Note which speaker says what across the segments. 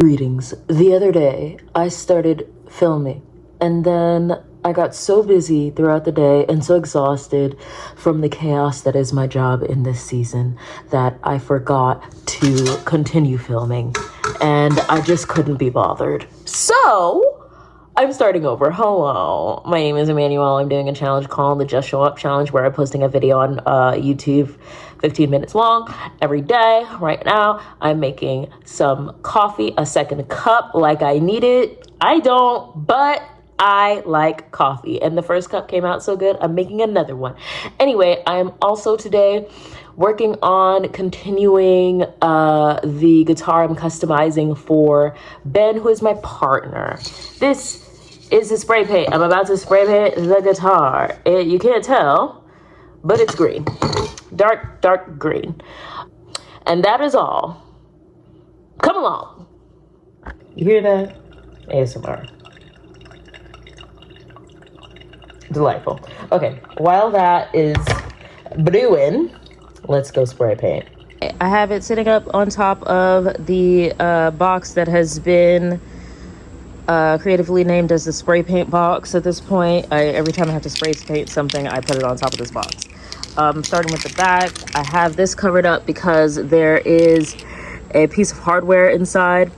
Speaker 1: Greetings. The other day, I started filming, and then I got so busy throughout the day and so exhausted from the chaos that is my job in this season that I forgot to continue filming, and I just couldn't be bothered. So I'm starting over. Hello, my name is Emmanuel. I'm doing a challenge called the Just Show Up Challenge, where I'm posting a video on YouTube 15 minutes long every day. Right now, I'm making some coffee, a second cup like I need it. I don't, but I like coffee. And the first cup came out so good, I'm making another one. Anyway, I'm also today working on continuing the guitar I'm customizing for Ben, who is my partner. This is a spray paint. I'm about to spray paint the guitar. You can't tell, but it's green. Dark green. And that is all. Come along. You hear that? ASMR. Delightful. Okay, while that is brewing, let's go spray paint. I have it sitting up on top of the box that has been creatively named as the spray paint box. At this point, every time I have to spray paint something, I put it on top of this box. Starting with the back, I have this covered up because there is a piece of hardware inside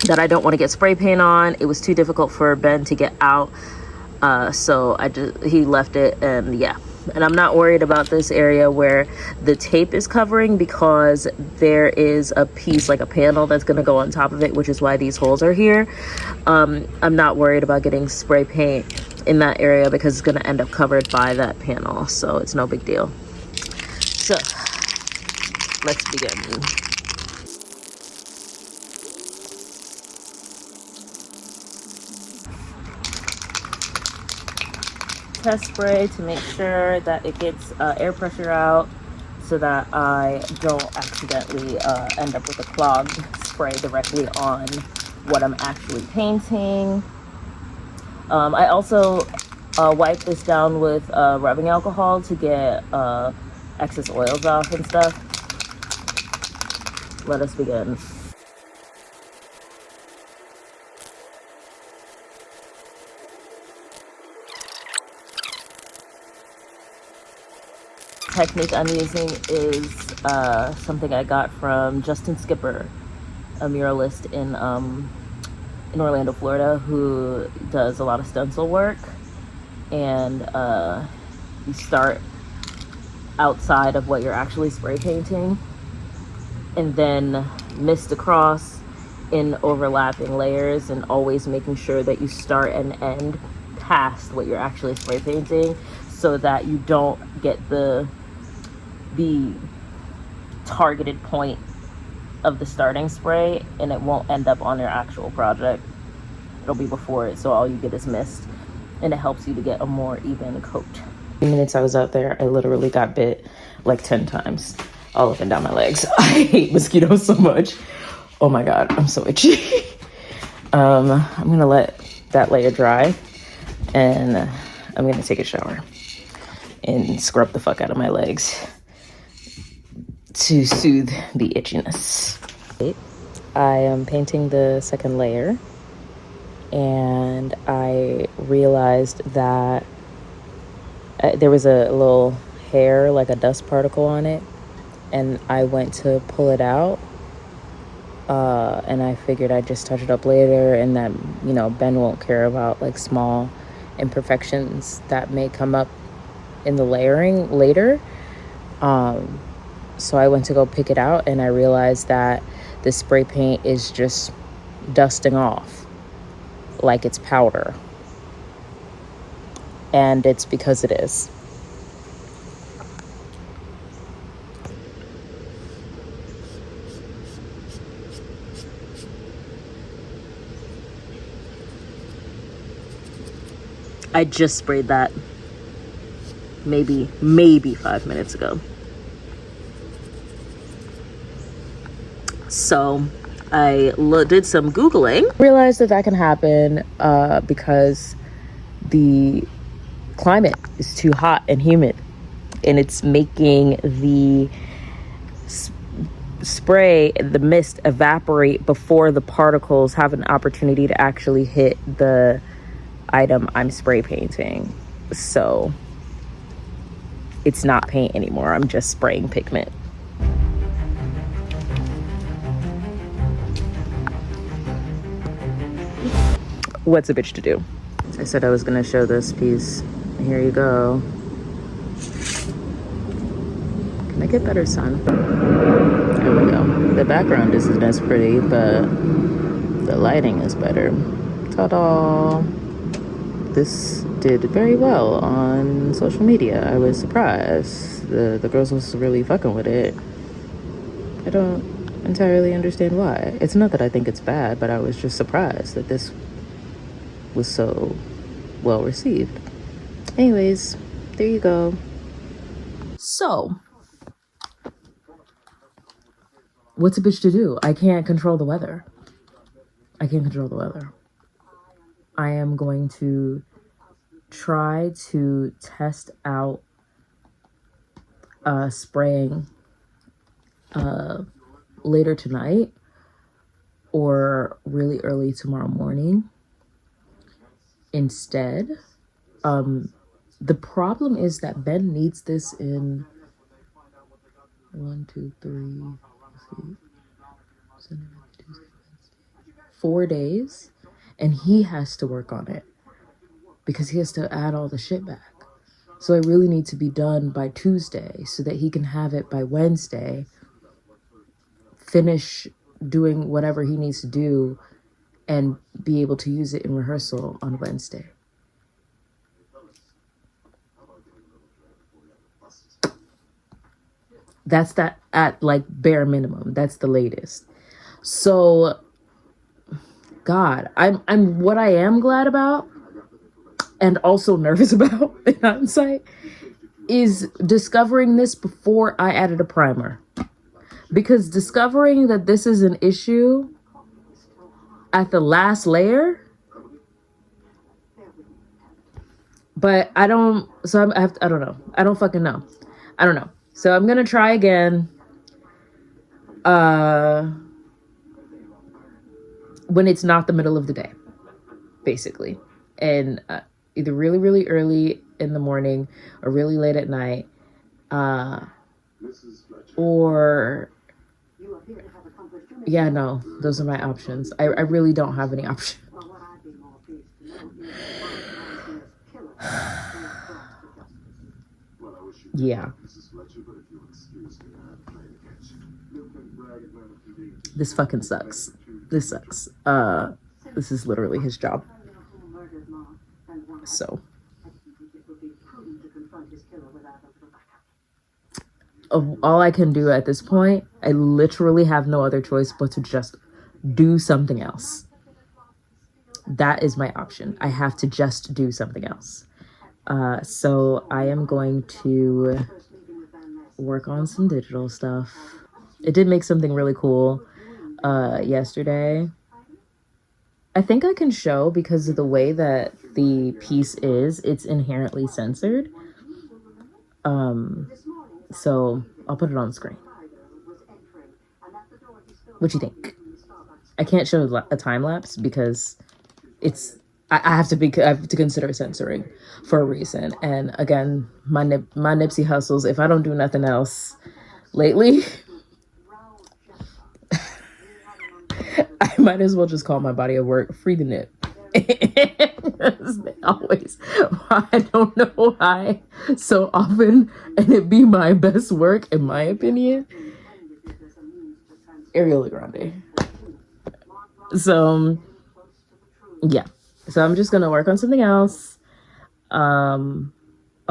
Speaker 1: that I don't want to get spray paint on. It was too difficult for Ben to get out, so he left it, and yeah. And I'm not worried about this area where the tape is covering, because there is a piece, like a panel, that's going to go on top of it, which is why these holes are here. I'm not worried about getting spray paint in that area because it's going to end up covered by that panel, so it's no big deal. So let's begin. Test spray to make sure that it gets air pressure out, so that I don't accidentally end up with a clogged spray directly on what I'm actually painting. I also wipe this down with rubbing alcohol to get excess oils off and stuff. Let us begin. Technique I'm using is something I got from Justin Skipper, a muralist in Orlando, Florida, who does a lot of stencil work. And you start outside of what you're actually spray painting, and then mist across in overlapping layers, and always making sure that you start and end past what you're actually spray painting, so that you don't get the targeted point of the starting spray, and it won't end up on your actual project. It'll be before it, so all you get is mist, and it helps you to get a more even coat. The minutes I was out there, I literally got bit like 10 times all up and down my legs. I hate mosquitoes so much. Oh my god, I'm so itchy. I'm gonna let that layer dry, and I'm gonna take a shower and scrub the fuck out of my legs to soothe the itchiness. I am painting the second layer, and I realized that there was a little hair, like a dust particle on it, and I went to pull it out, and I figured I'd just touch it up later, and that, you know, Ben won't care about like small imperfections that may come up in the layering later. So I went to go pick it out, and I realized that the spray paint is just dusting off like it's powder. And it's because it is. I just sprayed that maybe 5 minutes ago. So I did some Googling. Realized that can happen because the climate is too hot and humid, and it's making the spray the mist evaporate before the particles have an opportunity to actually hit the item I'm spray painting. So it's not paint anymore. I'm just spraying pigment. What's a bitch to do? I said I was gonna show this piece. Here you go. Can I get better sun? There we go. The background isn't as pretty, but the lighting is better. Ta-da! This did very well on social media. I was surprised. The girls was really fucking with it. I don't entirely understand why. It's not that I think it's bad, but I was just surprised that this was so well received. Anyways, there you go. So, what's a bitch to do? I can't control the weather. I am going to try to test out spraying later tonight or really early tomorrow morning instead. The problem is that Ben needs this in 4 days, and he has to work on it because he has to add all the shit back. So I really need to be done by Tuesday so that he can have it by Wednesday, finish doing whatever he needs to do, and be able to use it in rehearsal on Wednesday. That's that at like bare minimum. That's the latest. So, God, I'm what I am glad about and also nervous about in hindsight is discovering this before I added a primer. Because discovering that this is an issue at the last layer, but I don't know. I don't fucking know. I don't know. So I'm going to try again when it's not the middle of the day, basically. And either really, really early in the morning or really late at night. Or, yeah, no, those are my options. I really don't have any options. Yeah. This fucking sucks. This sucks. This is literally his job. So. All I can do at this point, I literally have no other choice but to just do something else. That is my option. I have to just do something else. So I am going to work on some digital stuff. It did make something really cool yesterday. I think I can show because of the way that the piece is, it's inherently censored. So I'll put it on screen. What do you think? I can't show a time lapse because it's I have to consider censoring for a reason. And again, my Nipsey hustles. If I don't do nothing else lately, I might as well just call my body of work Free the Nip. Always, I don't know why so often, and it be my best work in my opinion. Ariana Grande. So yeah, so I'm just gonna work on something else. I'll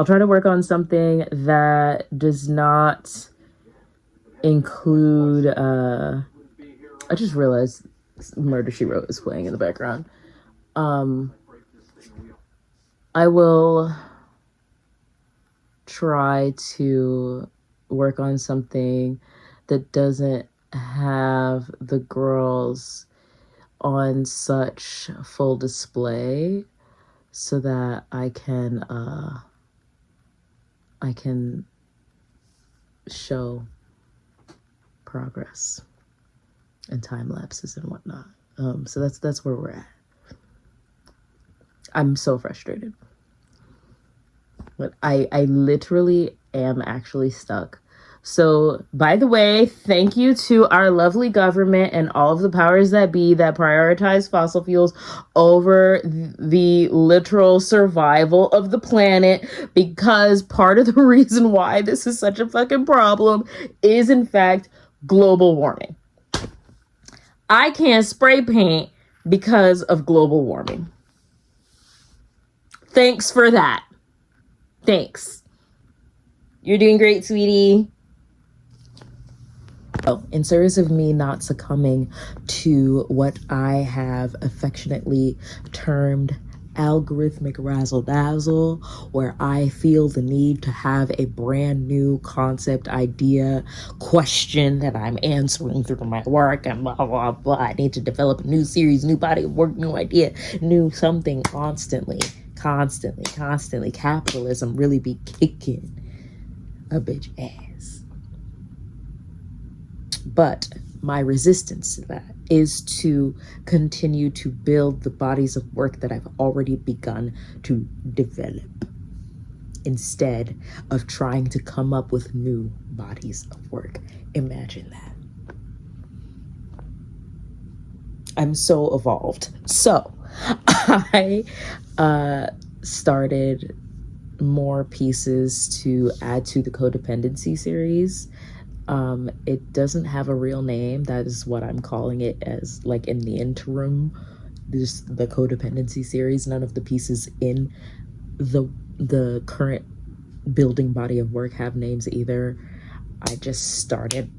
Speaker 1: try to work on something that does not include I just realized Murder, She Wrote is playing in the background. I will try to work on something that doesn't have the girls on such full display so that I can show progress and time lapses and whatnot. So that's where we're at. I'm so frustrated. But I literally am actually stuck. So, by the way, thank you to our lovely government and all of the powers that be that prioritize fossil fuels over the literal survival of the planet, because part of the reason why this is such a fucking problem is, in fact, global warming. I can't spray paint because of global warming. Thanks for that. Thanks. You're doing great, sweetie. Oh, in service of me not succumbing to what I have affectionately termed algorithmic razzle dazzle, where I feel the need to have a brand new concept, idea, question that I'm answering through my work and blah, blah, blah. I need to develop a new series, new body of work, new idea, new something constantly. Capitalism really be kicking a bitch ass. But my resistance to that is to continue to build the bodies of work that I've already begun to develop, instead of trying to come up with new bodies of work. Imagine that. I'm so evolved. So I started more pieces to add to the codependency series. It doesn't have a real name. That is what I'm calling it, as like in the interim, just the codependency series. None of the pieces in the current building body of work have names either. I just started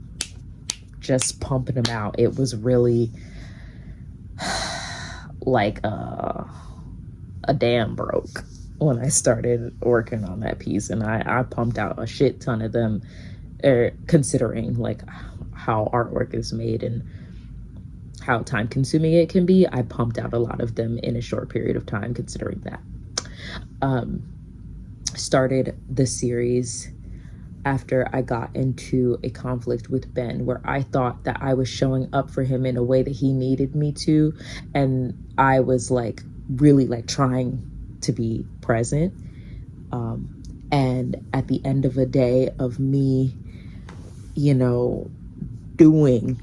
Speaker 1: just pumping them out. It was really like a dam broke when I started working on that piece, and I pumped out a shit ton of them, considering like how artwork is made and how time consuming it can be. I pumped out a lot of them in a short period of time, considering that. Started the series after I got into a conflict with Ben, where I thought that I was showing up for him in a way that he needed me to, and I was like really like trying to be present. And at the end of a day of me, doing,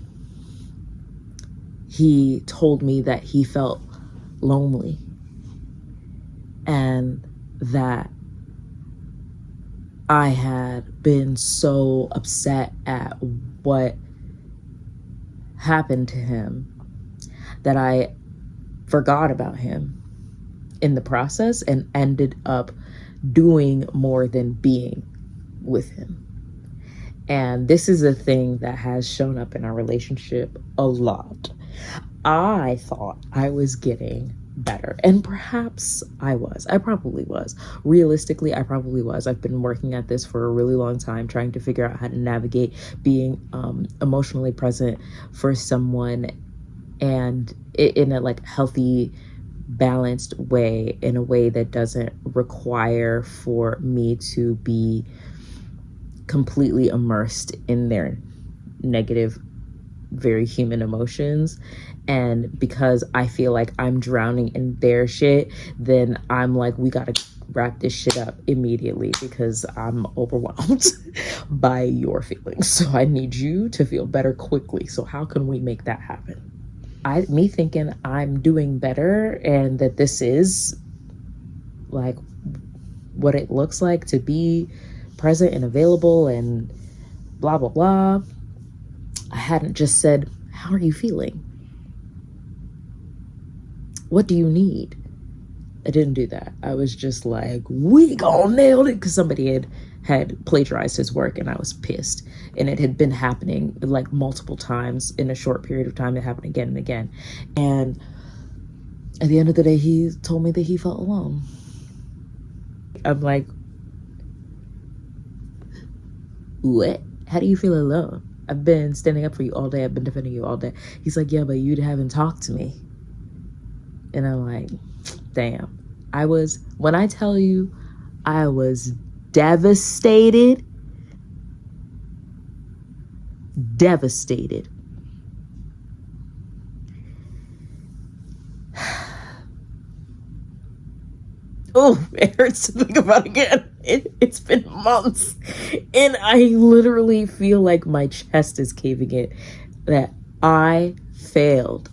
Speaker 1: he told me that he felt lonely and that I had been so upset at what happened to him that I forgot about him in the process and ended up doing more than being with him. And this is a thing that has shown up in our relationship a lot. I thought I was getting better, and perhaps I probably was. Realistically, I probably was. I've been working at this for a really long time, trying to figure out how to navigate being emotionally present for someone, and in a like healthy, balanced way, in a way that doesn't require for me to be completely immersed in their negative, very human emotions. And because I feel like I'm drowning in their shit, then I'm like, we gotta wrap this shit up immediately, because I'm overwhelmed by your feelings. So I need you to feel better quickly. So how can we make that happen? Me thinking I'm doing better and that this is like what it looks like to be present and available and blah, blah, blah. I hadn't just said, how are you feeling? What do you need? I didn't do that. I was just like, we gonna nail it, because somebody had plagiarized his work, and I was pissed. And it had been happening like multiple times in a short period of time. It happened again and again. And at the end of the day, he told me that he felt alone. I'm like, what? How do you feel alone? I've been standing up for you all day. I've been defending you all day. He's like, yeah, but you haven't talked to me. And I'm like, damn. When I tell you, I was devastated. devastated. Oh, it hurts to think about again. It's been months, and I literally feel like my chest is caving in, that I failed,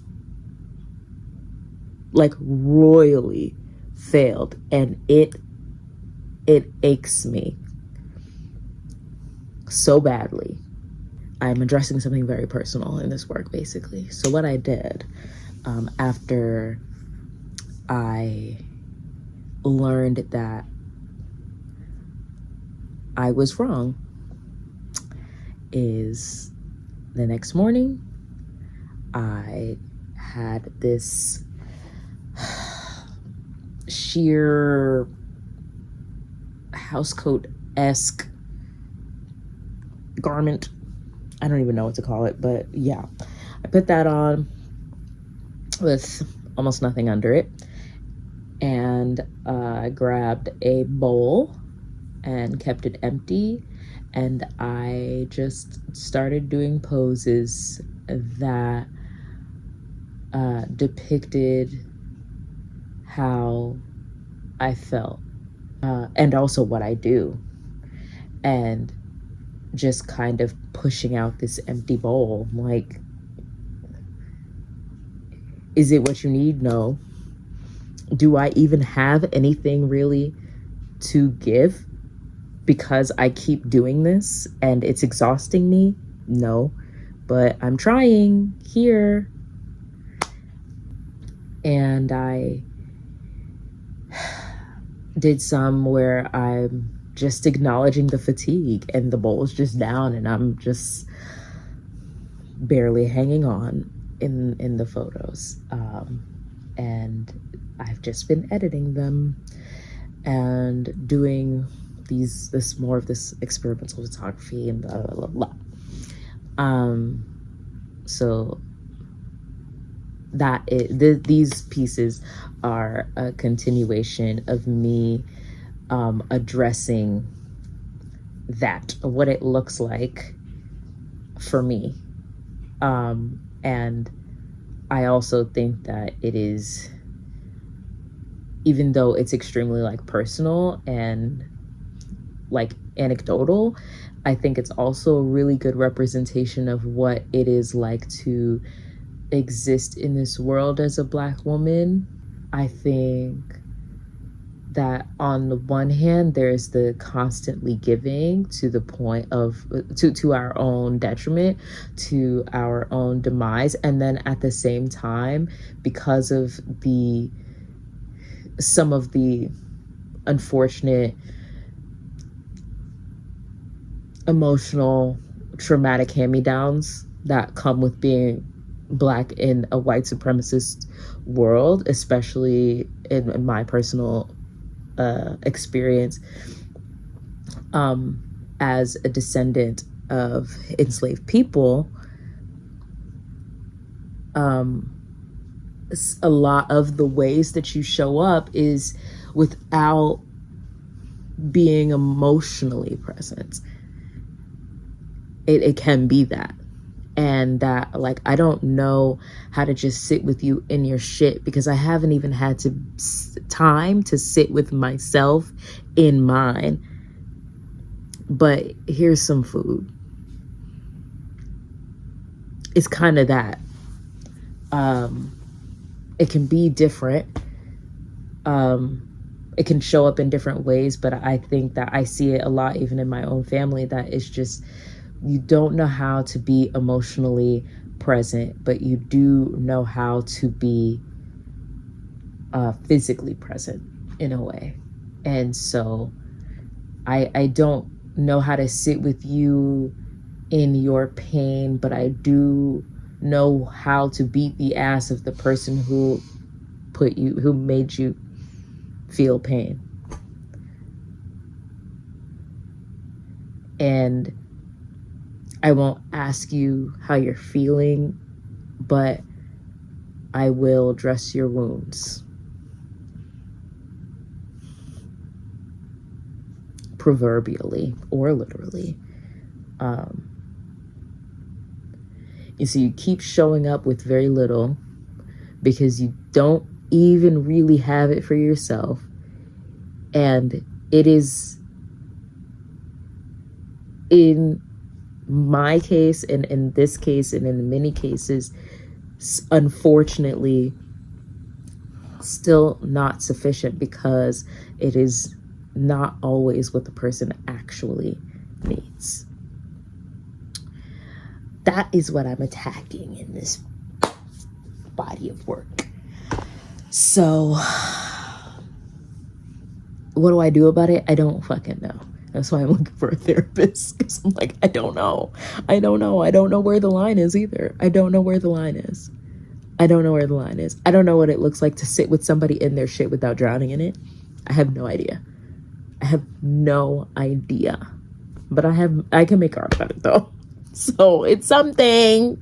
Speaker 1: like royally failed, and it aches me so badly. I'm addressing something very personal in this work, basically. So what I did, after I learned that I was wrong, is the next morning I had this sheer housecoat-esque garment. I don't even know what to call it, but yeah, I put that on with almost nothing under it, and I grabbed a bowl and kept it empty, and I just started doing poses that depicted how I felt, and also what I do, and just kind of pushing out this empty bowl. Like, is it what you need? No. Do I even have anything really to give because I keep doing this and it's exhausting me? No. But I'm trying here. And I did some where I'm just acknowledging the fatigue, and the bowl's just down and I'm just barely hanging on in the photos. And I've just been editing them and doing this more of this experimental photography and blah blah blah blah. So that these pieces are a continuation of me addressing that, what it looks like for me. And I also think that it is, even though it's extremely like personal and like anecdotal, I think it's also a really good representation of what it is like to exist in this world as a Black woman. I think that on the one hand, there's the constantly giving to the point of to our own detriment, to our own demise, and then at the same time, because of some of the unfortunate emotional traumatic hand-me-downs that come with being Black in a white supremacist world, especially in my personal experience as a descendant of enslaved people. A lot of the ways that you show up is without being emotionally present. It can be that. And that, like, I don't know how to just sit with you in your shit, because I haven't even had time to sit with myself in mine. But here's some food. It's kind of that. It can be different. It can show up in different ways, but I think that I see it a lot even in my own family, that it's just, you don't know how to be emotionally present, but you do know how to be physically present in a way. And so I don't know how to sit with you in your pain, but I do know how to beat the ass of the person who made you feel pain. And I won't ask you how you're feeling, but I will dress your wounds. Proverbially or literally. You see, you keep showing up with very little because you don't even really have it for yourself. And it is, in my case, and in this case, and in many cases, unfortunately, still not sufficient, because it is not always what the person actually needs. That is what I'm attacking in this body of work. So what do I do about it? I don't fucking know. That's why I'm looking for a therapist, because I'm like, I don't know. I don't know where the line is either. I don't know where the line is. I don't know what it looks like to sit with somebody in their shit without drowning in it. I have no idea. But I can make art about it though. So it's something.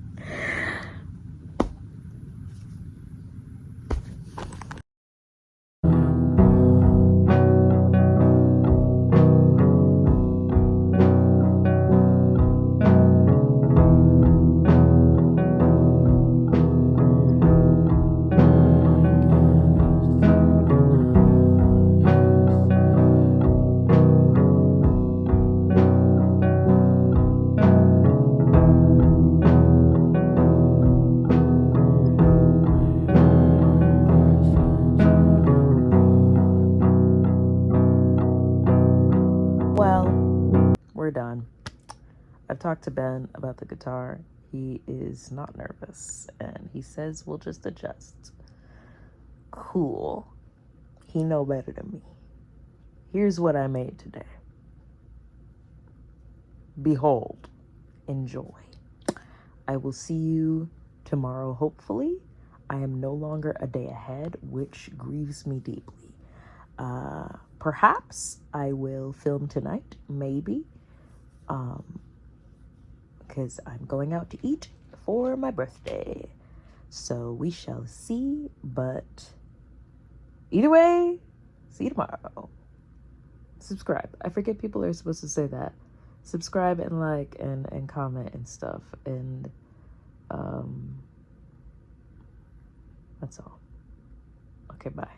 Speaker 1: Well, we're done. I've talked to Ben about the guitar. He is not nervous, and he says we'll just adjust. Cool. He know better than me. Here's what I made today. Behold, enjoy. I will see you tomorrow, hopefully. I am no longer a day ahead, which grieves me deeply. Perhaps I will film tonight, maybe, because I'm going out to eat for my birthday. So we shall see, but either way, see you tomorrow. Subscribe. I forget people are supposed to say that. Subscribe and like and comment and stuff. And that's all. Okay, bye.